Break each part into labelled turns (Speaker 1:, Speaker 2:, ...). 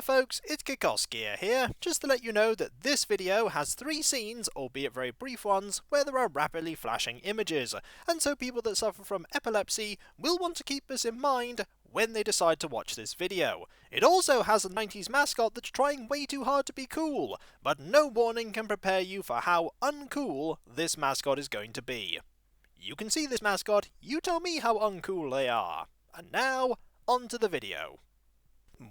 Speaker 1: folks, it's Kikoskia here, just to let you know that this video has 3 scenes, albeit very brief ones, where there are rapidly flashing images, and so people that suffer from epilepsy will want to keep this in mind when they decide to watch this video. It also has a 90s mascot that's trying way too hard to be cool, but no warning can prepare you for how uncool this mascot is going to be. You can see this mascot, you tell me how uncool they are. And now, on to the video.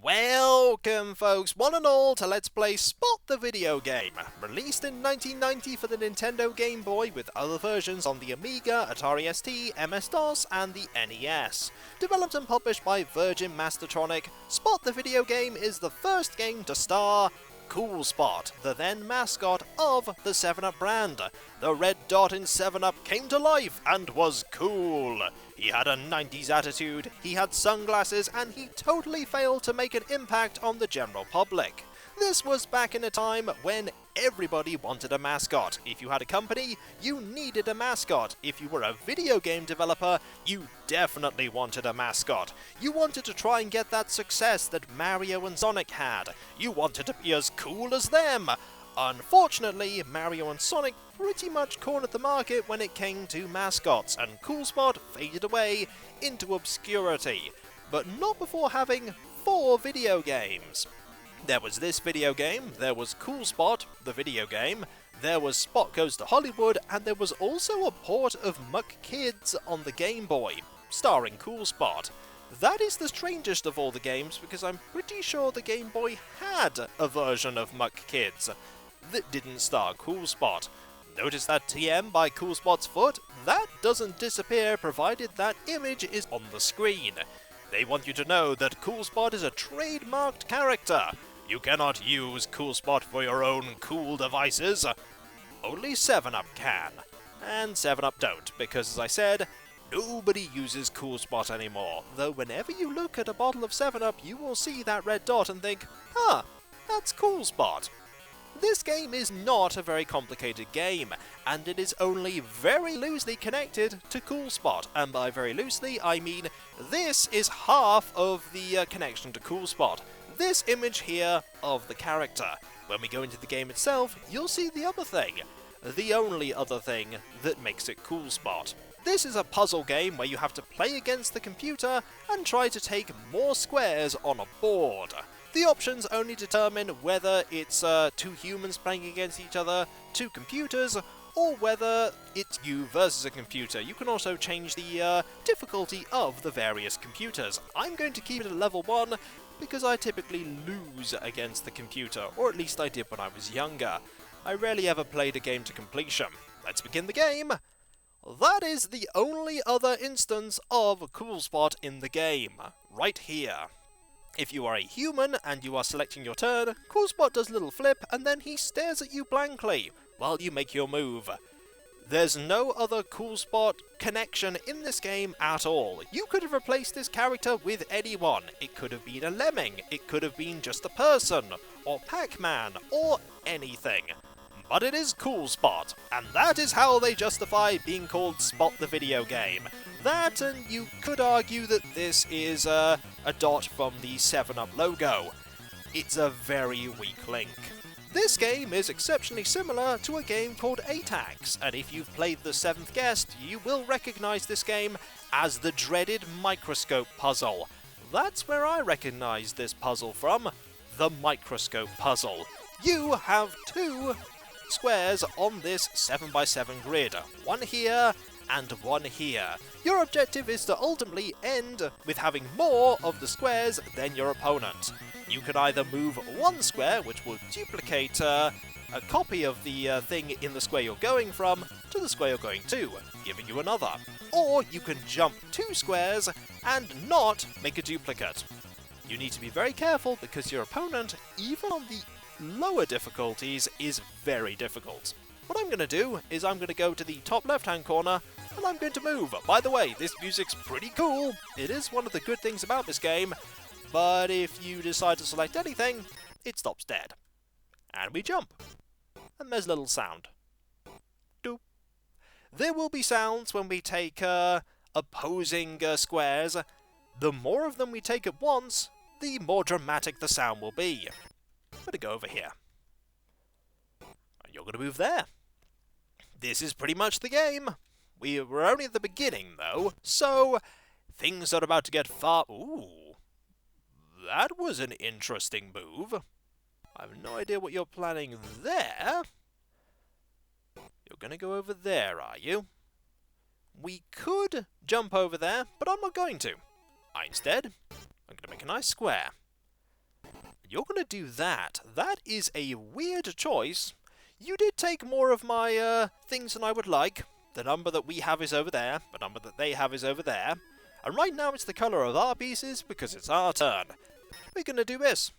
Speaker 1: Welcome folks, one and all, to Let's Play Spot the Video Game, released in 1990 for the Nintendo Game Boy with other versions on the Amiga, Atari ST, MS-DOS and the NES. Developed and published by Virgin Mastertronic, Spot the Video Game is the first game to star Cool Spot, the then mascot of the 7-Up brand. The red dot in 7-Up came to life and was cool. He had a 90s attitude, he had sunglasses, and he totally failed to make an impact on the general public. This was back in a time when everybody wanted a mascot. If you had a company, you needed a mascot. If you were a video game developer, you definitely wanted a mascot. You wanted to try and get that success that Mario and Sonic had. You wanted to be as cool as them. Unfortunately, Mario and Sonic pretty much cornered the market when it came to mascots, and Cool Spot faded away into obscurity. But not before having 4 video games. There was this video game, there was Cool Spot, the video game, there was Spot Goes to Hollywood, and there was also a port of Muck Kids on the Game Boy, starring Cool Spot. That is the strangest of all the games, because I'm pretty sure the Game Boy had a version of Muck Kids that didn't star Cool Spot. Notice that TM by Cool Spot's foot? That doesn't disappear provided that image is on the screen. They want you to know that Cool Spot is a trademarked character. You cannot use Cool Spot for your own cool devices. Only 7-Up can. And 7-Up don't, because as I said, nobody uses Cool Spot anymore. Though whenever you look at a bottle of 7-Up, you will see that red dot and think, huh, that's Cool Spot. This game is not a very complicated game, and it is only very loosely connected to Cool Spot, and by very loosely I mean this is half of the connection to Cool Spot. This image here of the character. When we go into the game itself, you'll see the other thing. The only other thing that makes it Cool Spot. This is a puzzle game where you have to play against the computer and try to take more squares on a board. The options only determine whether it's 2 humans playing against each other, 2 computers, or whether it's you versus a computer. You can also change the difficulty of the various computers. I'm going to keep it at level 1 because I typically lose against the computer, or at least I did when I was younger. I rarely ever played a game to completion. Let's begin the game! That is the only other instance of Cool Spot in the game, right here. If you are a human and you are selecting your turn, Cool Spot does a little flip and then he stares at you blankly while you make your move. There's no other Cool Spot connection in this game at all. You could have replaced this character with anyone. It could have been a lemming, it could have been just a person, or Pac-Man, or anything. But it is Cool Spot, and that is how they justify being called Spot the Video Game. That, and you could argue that this is a dot from the 7-Up logo. It's a very weak link. This game is exceptionally similar to a game called ATAX, and if you've played The Seventh Guest, you will recognise this game as the dreaded Microscope Puzzle. That's where I recognise this puzzle from, the Microscope Puzzle. You have 2 squares on this 7x7 grid, one here and one here. Your objective is to ultimately end with having more of the squares than your opponent. You can either move 1 square, which will duplicate a copy of the thing in the square you're going from, to the square you're going to, giving you another. Or you can jump 2 squares and not make a duplicate. You need to be very careful because your opponent, even on the lower difficulties, is very difficult. What I'm going to do is I'm going to go to the top left-hand corner and I'm going to move. By the way, this music's pretty cool. It is one of the good things about this game, but if you decide to select anything, it stops dead. And we jump. And there's a little sound. Doop. There will be sounds when we take opposing squares. The more of them we take at once, the more dramatic the sound will be. I'm going to go over here. And you're going to move there. This is pretty much the game. We're only at the beginning, though, so things are about to get far... Ooh, that was an interesting move. I have no idea what you're planning there. You're going to go over there, are you? We could jump over there, but I'm not going to. Instead, I'm going to make a nice square. You're going to do that. That is a weird choice. You did take more of my things than I would like. The number that we have is over there. The number that they have is over there. And right now it's the colour of our pieces because it's our turn. We're going to do this.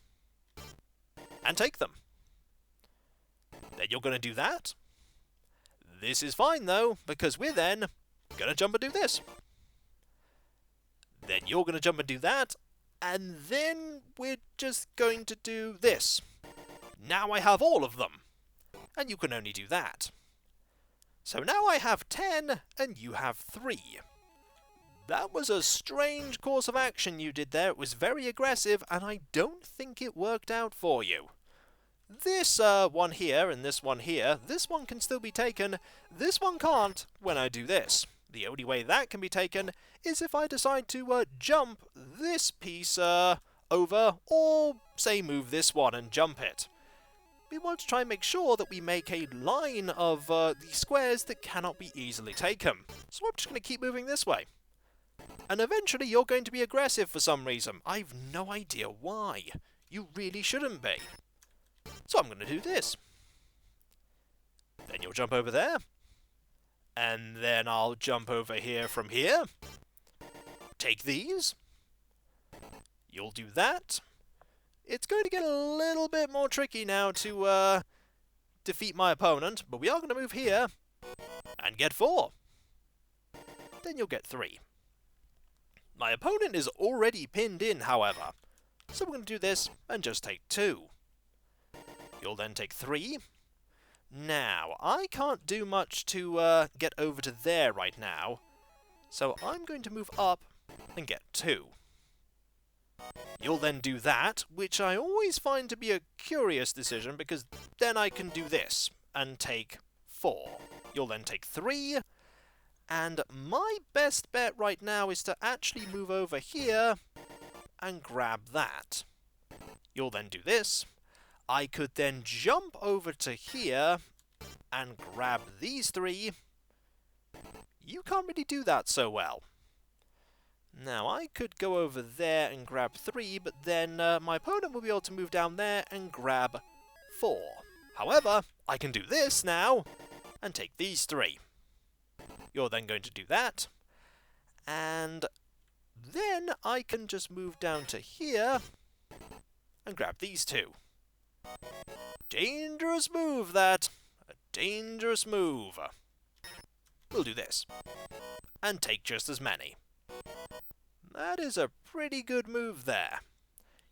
Speaker 1: And take them. Then you're going to do that. This is fine though, because we're then going to jump and do this. Then you're going to jump and do that. And then we're just going to do this. Now I have all of them. And you can only do that. So now I have 10, and you have 3. That was a strange course of action you did there. It was very aggressive, and I don't think it worked out for you. This one here, and this one here, this one can still be taken. This one can't when I do this. The only way that can be taken is if I decide to jump this piece over, or, say, move this one and jump it. We want to try and make sure that we make a line of the squares that cannot be easily taken. So I'm just going to keep moving this way. And eventually you're going to be aggressive for some reason. I've no idea why. You really shouldn't be. So I'm going to do this. Then you'll jump over there. And then I'll jump over here from here. Take these. You'll do that. It's going to get a little bit more tricky now to defeat my opponent, but we are going to move here and get 4. Then you'll get 3. My opponent is already pinned in, however, so we're going to do this and just take 2. You'll then take 3. Now, I can't do much to get over to there right now, so I'm going to move up and get 2. You'll then do that, which I always find to be a curious decision, because then I can do this, and take 4. You'll then take 3, and my best bet right now is to actually move over here, and grab that. You'll then do this. I could then jump over to here, and grab these 3. You can't really do that so well. Now, I could go over there and grab 3, but then my opponent will be able to move down there and grab 4. However, I can do this now, and take these 3. You're then going to do that, and then I can just move down to here, and grab these 2. Dangerous move, that. A dangerous move. We'll do this, and take just as many. That is a pretty good move there.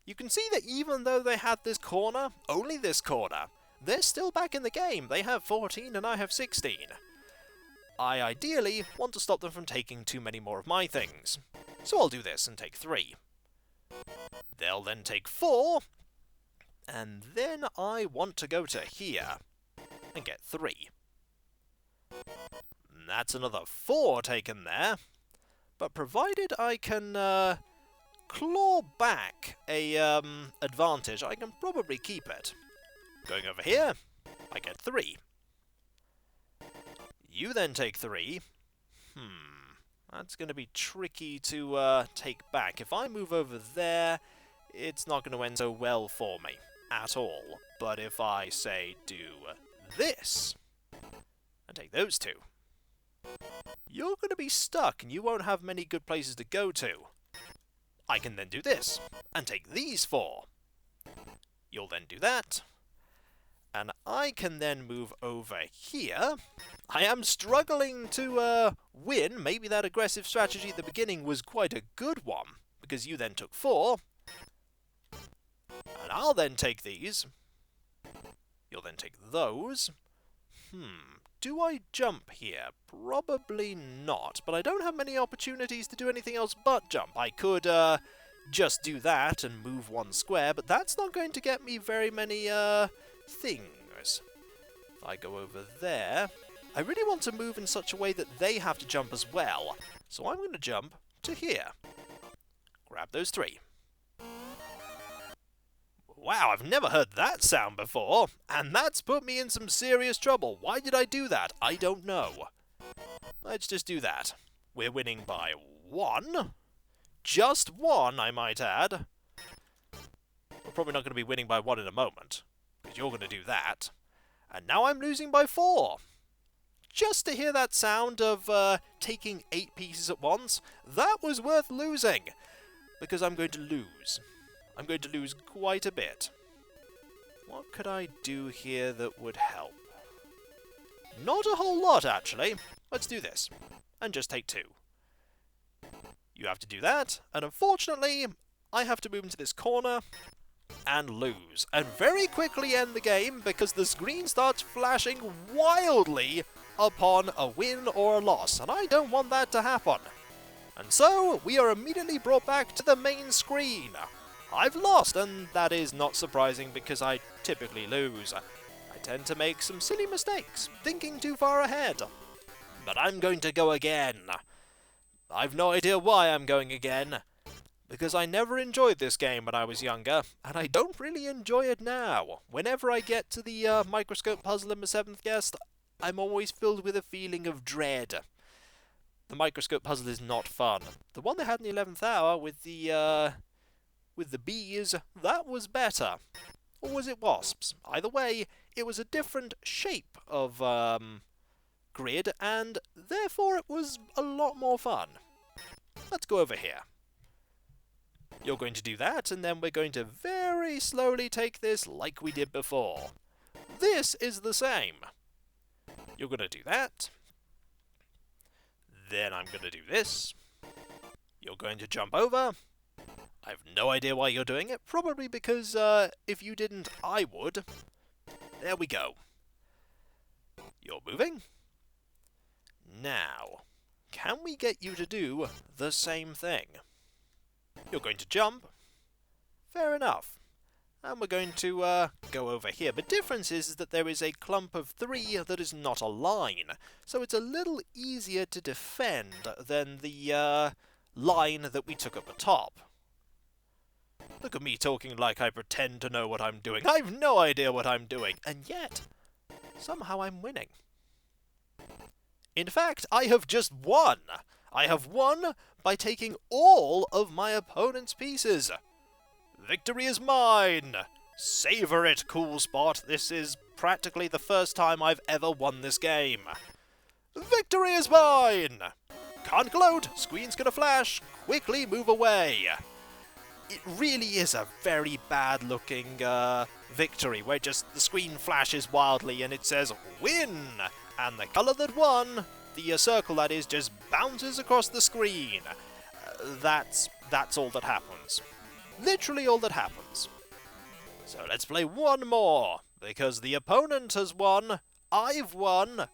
Speaker 1: You can see that even though they had this corner, only this corner, they're still back in the game. They have 14 and I have 16. I ideally want to stop them from taking too many more of my things. So I'll do this and take 3. They'll then take 4. And then I want to go to here and get 3. And that's another 4 taken there. But provided I can claw back a advantage, I can probably keep it. Going over here, I get 3. You then take 3. That's going to be tricky to take back. If I move over there, it's not going to end so well for me at all. But if I, say, do this, and take those 2, you're going to be stuck, and you won't have many good places to go to. I can then do this, and take these 4. You'll then do that, and I can then move over here. I am struggling to win. Maybe that aggressive strategy at the beginning was quite a good one, because you then took 4. And I'll then take these. You'll then take those. Do I jump here? Probably not, but I don't have many opportunities to do anything else but jump. I could just do that and move one square, but that's not going to get me very many, things. If I go over there, I really want to move in such a way that they have to jump as well. So I'm going to jump to here. Grab those 3. Wow, I've never heard that sound before, and that's put me in some serious trouble. Why did I do that? I don't know. Let's just do that. We're winning by 1. Just 1, I might add. We're probably not going to be winning by 1 in a moment, because you're going to do that. And now I'm losing by 4. Just to hear that sound of taking 8 pieces at once, that was worth losing, because I'm going to lose. I'm going to lose quite a bit. What could I do here that would help? Not a whole lot, actually. Let's do this, and just take 2. You have to do that, and unfortunately, I have to move into this corner and lose, and very quickly end the game because the screen starts flashing wildly upon a win or a loss, and I don't want that to happen. And so, we are immediately brought back to the main screen. I've lost, and that is not surprising because I typically lose. I tend to make some silly mistakes, thinking too far ahead. But I'm going to go again. I've no idea why I'm going again, because I never enjoyed this game when I was younger, and I don't really enjoy it now. Whenever I get to the Microscope Puzzle in my 7th guest, I'm always filled with a feeling of dread. The Microscope Puzzle is not fun. The one they had in the 11th hour with the bees, that was better. Or was it wasps? Either way, it was a different shape of grid, and therefore it was a lot more fun. Let's go over here. You're going to do that, and then we're going to very slowly take this like we did before. This is the same. You're going to do that. Then I'm going to do this. You're going to jump over. I have no idea why you're doing it. Probably because if you didn't, I would. There we go. You're moving. Now, can we get you to do the same thing? You're going to jump. Fair enough. And we're going to go over here. The difference is that there is a clump of 3 that is not a line. So it's a little easier to defend than the line that we took at the top. Look at me talking like I pretend to know what I'm doing. I've no idea what I'm doing. And yet, somehow I'm winning. In fact, I have just won. I have won by taking all of my opponent's pieces. Victory is mine! Savor it, Cool Spot. This is practically the first time I've ever won this game. Victory is mine! Can't gloat, screen's gonna flash, quickly move away. It really is a very bad looking victory, where just the screen flashes wildly and it says, win! And the colour that won, the circle that is, just bounces across the screen. That's all that happens. Literally all that happens. So let's play one more, because the opponent has won, I've won.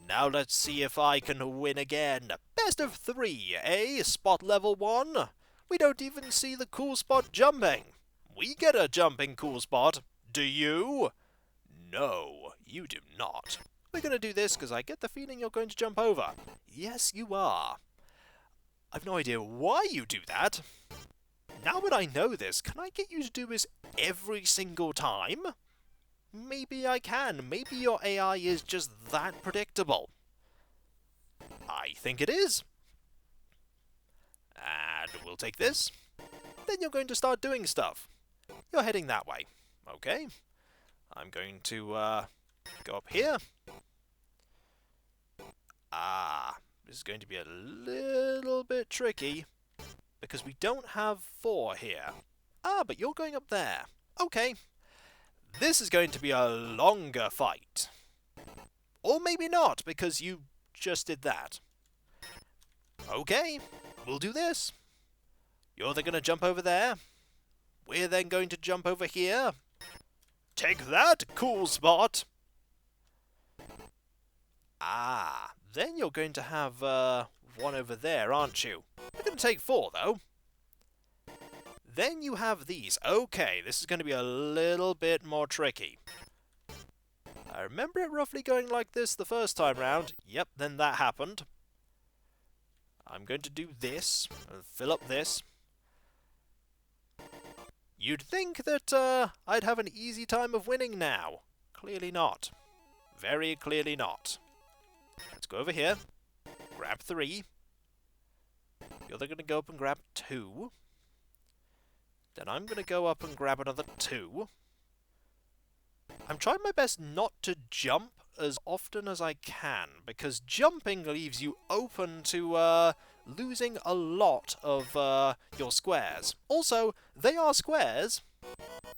Speaker 1: Now let's see if I can win again. Best of 3, eh? Spot level 1. We don't even see the Cool Spot jumping. We get a jumping Cool Spot. Do you? No, you do not. We're going to do this because I get the feeling you're going to jump over. Yes, you are. I've no idea why you do that. Now that I know this, can I get you to do this every single time? Maybe I can. Maybe your AI is just that predictable. I think it is. And we'll take this. Then you're going to start doing stuff. You're heading that way. Okay. I'm going to go up here. This is going to be a little bit tricky, because we don't have 4 here. But you're going up there. Okay. This is going to be a longer fight. Or maybe not, because you just did that. Okay, we'll do this. You're then going to jump over there. We're then going to jump over here. Take that, Cool Spot! Then you're going to have one over there, aren't you? We're going to take 4, though. Then you have these. Okay, this is going to be a little bit more tricky. I remember it roughly going like this the first time round. Yep, then that happened. I'm going to do this, and fill up this. You'd think that I'd have an easy time of winning now. Clearly not. Very clearly not. Let's go over here. Grab 3. You're then going to go up and grab 2. Then I'm going to go up and grab another 2. I'm trying my best not to jump as often as I can, because jumping leaves you open to losing a lot of your squares. Also, they are squares.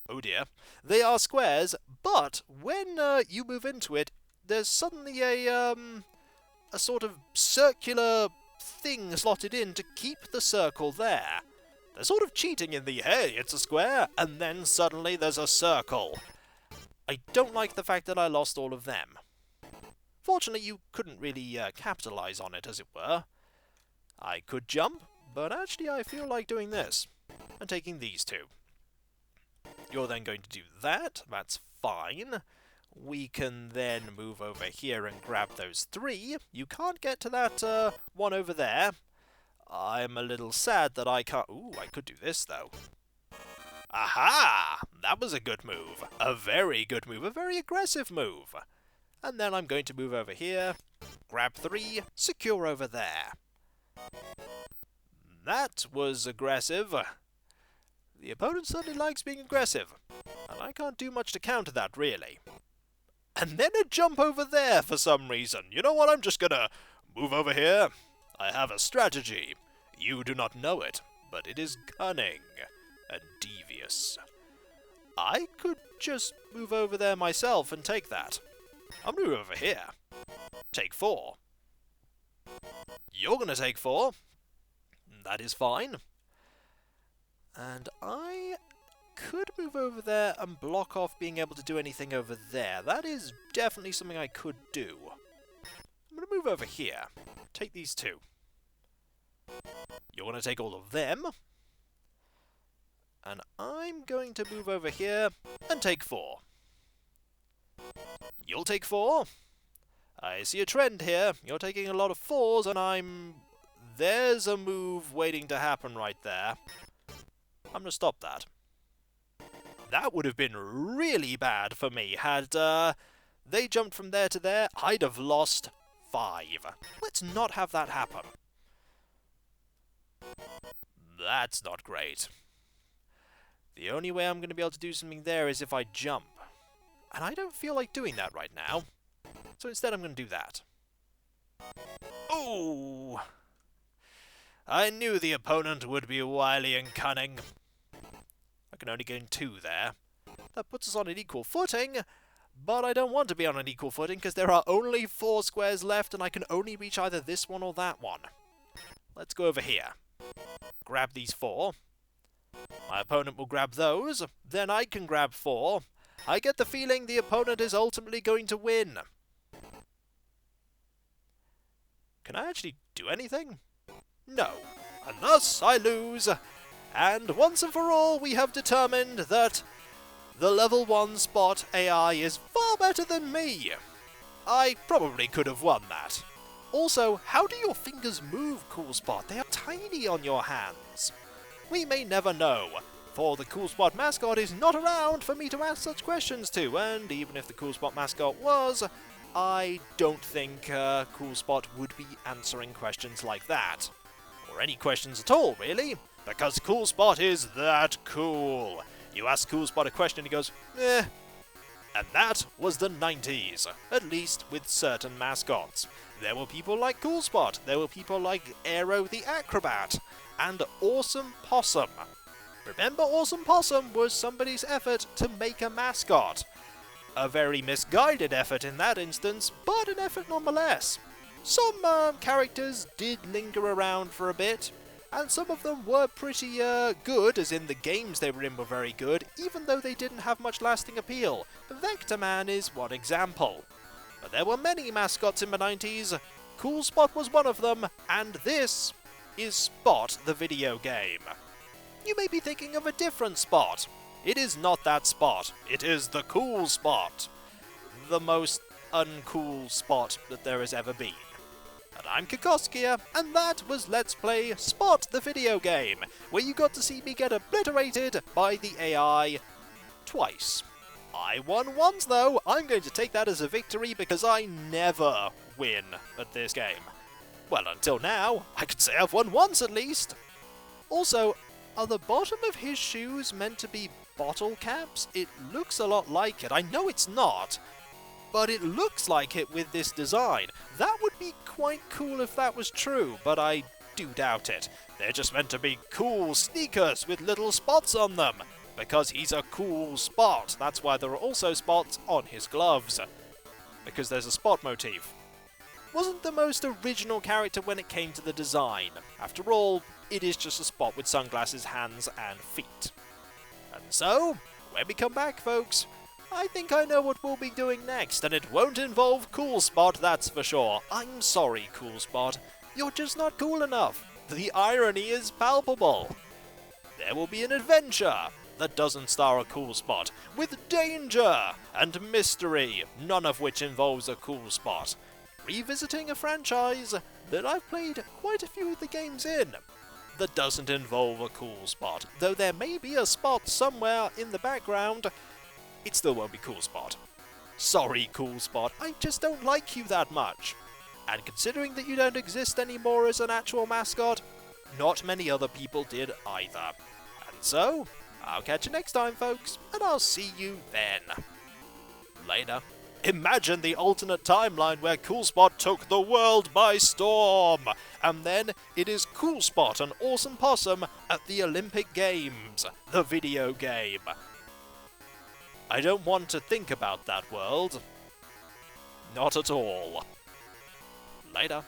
Speaker 1: Oh dear. They are squares, but when you move into it, there's suddenly a sort of circular thing slotted in to keep the circle there. They're sort of cheating in the, hey, it's a square, and then suddenly there's a circle. I don't like the fact that I lost all of them. Fortunately, you couldn't really capitalize on it, as it were. I could jump, but actually I feel like doing this, and taking these 2. You're then going to do that. That's fine. We can then move over here and grab those 3. You can't get to that one over there. I'm a little sad that I can't... Ooh, I could do this, though. Aha! That was a good move. A very good move. A very aggressive move. And then I'm going to move over here, grab 3, secure over there. That was aggressive. The opponent certainly likes being aggressive, and I can't do much to counter that, really. And then a jump over there for some reason. You know what? I'm just gonna move over here. I have a strategy. You do not know it, but it is cunning and devious. I could just move over there myself and take that. I'll move over here. Take 4. You're gonna take 4. That is fine. And I could move over there and block off being able to do anything over there. That is definitely something I could do. I'm going to move over here. Take these 2. You're going to take all of them. And I'm going to move over here and take 4. You'll take 4. I see a trend here. You're taking a lot of 4s, and there's a move waiting to happen right there. I'm going to stop that. That would have been really bad for me. Had they jumped from there to there, I'd have lost 5. Let's not have that happen. That's not great. The only way I'm going to be able to do something there is if I jump. And I don't feel like doing that right now. So instead I'm going to do that. Oh! I knew the opponent would be wily and cunning. I can only gain 2 there. That puts us on an equal footing, but I don't want to be on an equal footing because there are only 4 squares left and I can only reach either this one or that one. Let's go over here. Grab these 4. My opponent will grab those. Then I can grab 4. I get the feeling the opponent is ultimately going to win. Can I actually do anything? No. And thus I lose. And once and for all, we have determined that the level 1 Spot AI is far better than me. I probably could have won that. Also, how do your fingers move, Cool Spot? They are tiny on your hands. We may never know, for the Cool Spot mascot is not around for me to ask such questions to, and even if the Cool Spot mascot was, I don't think Cool Spot would be answering questions like that. Or any questions at all, really. Because Cool Spot is that cool. You ask Cool Spot a question and he goes, eh. And that was the 90s, at least with certain mascots. There were people like Cool Spot, there were people like Aero the Acrobat, and Awesome Possum. Remember, Awesome Possum was somebody's effort to make a mascot. A very misguided effort in that instance, but an effort nonetheless. Some characters did linger around for a bit, and some of them were pretty good, as in the games they were in were very good, even though they didn't have much lasting appeal. Vector Man is one example. But there were many mascots in the 90s. Cool Spot was one of them, and this is Spot the video game. you may be thinking of a different Spot. It is not that Spot, it is the cool Spot. The most uncool Spot that there has ever been. And I'm Kikoskia, and that was Let's Play Spot the video game, where you got to see me get obliterated by the AI twice. I won once though. I'm going to take that as a victory because I never win at this game. Well, until now, I could say I've won once at least. Also, are the bottom of his shoes meant to be bottle caps? It looks a lot like it. I know it's not, but it looks like it with this design. That would be quite cool if that was true, but I do doubt it. They're just meant to be cool sneakers with little spots on them. Because he's a cool Spot. That's why there are also spots on his gloves. Because there's a spot motif. Wasn't the most original character when it came to the design. After all, it is just a Spot with sunglasses, hands, and feet. And so, when we come back, folks, I think I know what we'll be doing next, and it won't involve Cool Spot, that's for sure. I'm sorry, Cool Spot. You're just not cool enough. The irony is palpable. There will be an adventure that doesn't star a cool Spot, with danger and mystery, none of which involves a cool Spot. Revisiting a franchise that I've played quite a few of the games in, that doesn't involve a cool Spot. Though there may be a Spot somewhere in the background, it still won't be Cool Spot. Sorry, Cool Spot, I just don't like you that much. And considering that you don't exist anymore as an actual mascot, not many other people did either. And so, I'll catch you next time, folks, and I'll see you then. Later. Imagine the alternate timeline where Cool Spot took the world by storm, and then it is Cool Spot and Awesome Possum at the Olympic Games, the video game. I don't want to think about that world. Not at all. Later.